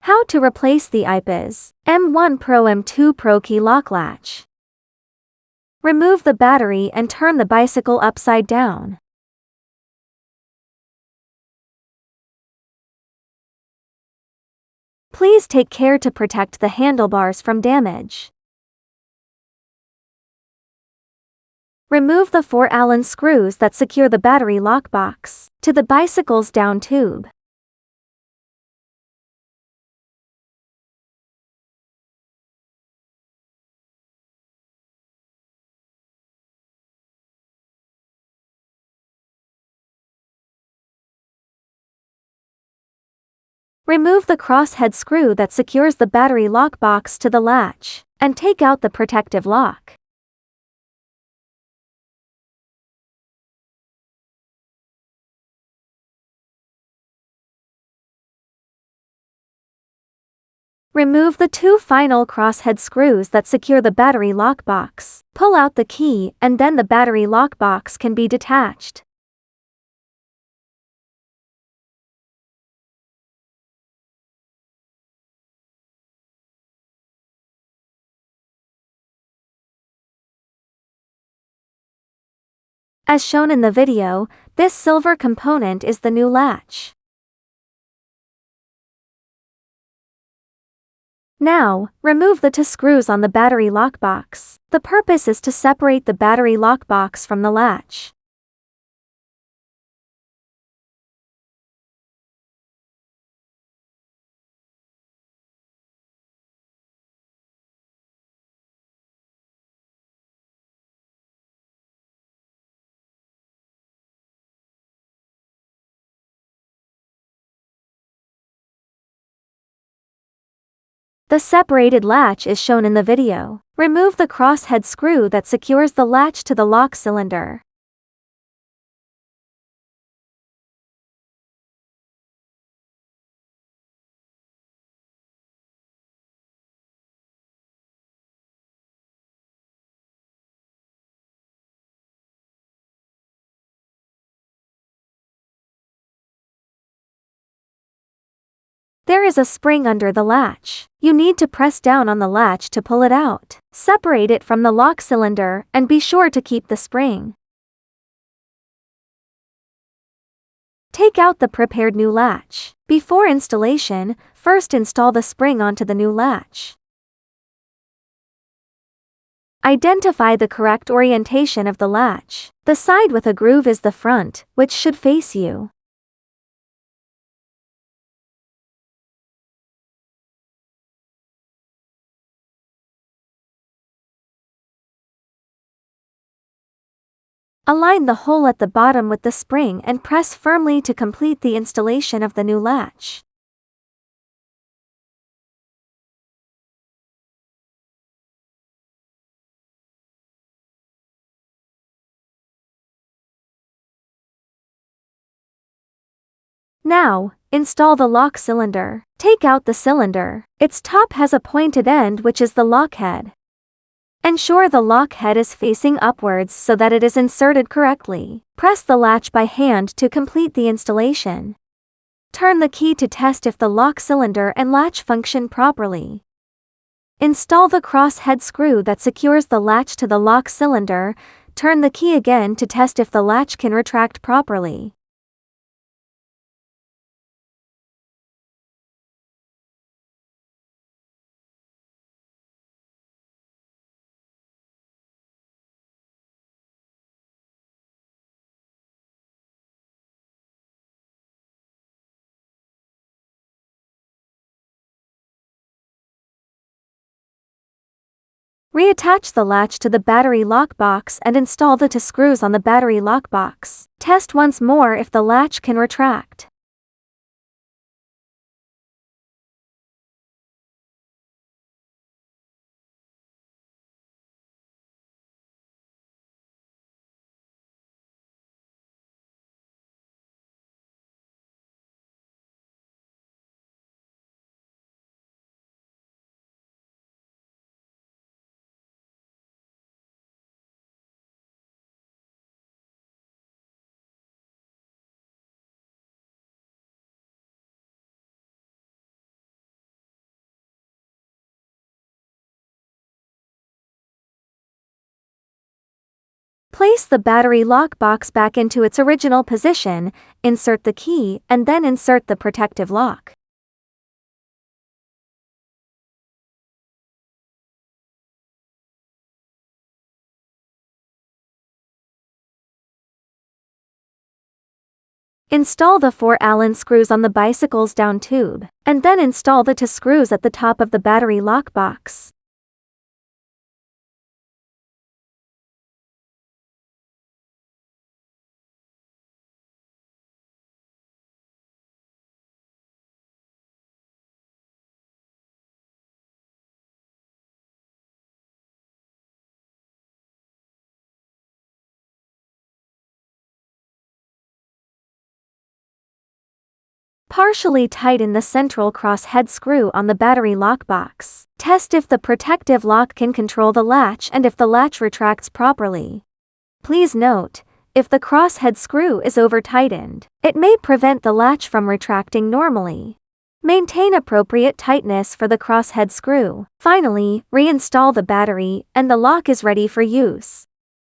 How to replace the Aipas M1 PRO M2 Pro key lock latch. Remove the battery and turn the bicycle upside down. Please take care to protect the handlebars from damage. Remove the 4 Allen screws that secure the battery lock box to the bicycle's down tube. Remove the crosshead screw that secures the battery lock box to the latch, and take out the protective lock. Remove the 2 final crosshead screws that secure the battery lock box. Pull out the key and then the battery lock box can be detached. As shown in the video, this silver component is the new latch. Now, remove the 2 screws on the battery lock box. The purpose is to separate the battery lock box from the latch. The separated latch is shown in the video. Remove the crosshead screw that secures the latch to the lock cylinder. There is a spring under the latch. You need to press down on the latch to pull it out. Separate it from the lock cylinder and be sure to keep the spring. Take out the prepared new latch. Before installation, first install the spring onto the new latch. Identify the correct orientation of the latch. The side with a groove is the front, which should face you. Align the hole at the bottom with the spring and press firmly to complete the installation of the new latch. Now, install the lock cylinder. Take out the cylinder. Its top has a pointed end which is the lock head. Ensure the lock head is facing upwards so that it is inserted correctly. Press the latch by hand to complete the installation. Turn the key to test if the lock cylinder and latch function properly. Install the crosshead screw that secures the latch to the lock cylinder. Turn the key again to test if the latch can retract properly. Reattach the latch to the battery lock box and install the 2 screws on the battery lock box. Test once more if the latch can retract. Place the battery lock box back into its original position, insert the key, and then insert the protective lock. Install the 4 Allen screws on the bicycle's down tube, and then install the 2 screws at the top of the battery lock box. Partially tighten the central cross head screw on the battery lock box. Test if the protective lock can control the latch and if the latch retracts properly. Please note, if the cross head screw is over-tightened, it may prevent the latch from retracting normally. Maintain appropriate tightness for the cross head screw. Finally, reinstall the battery, and the lock is ready for use.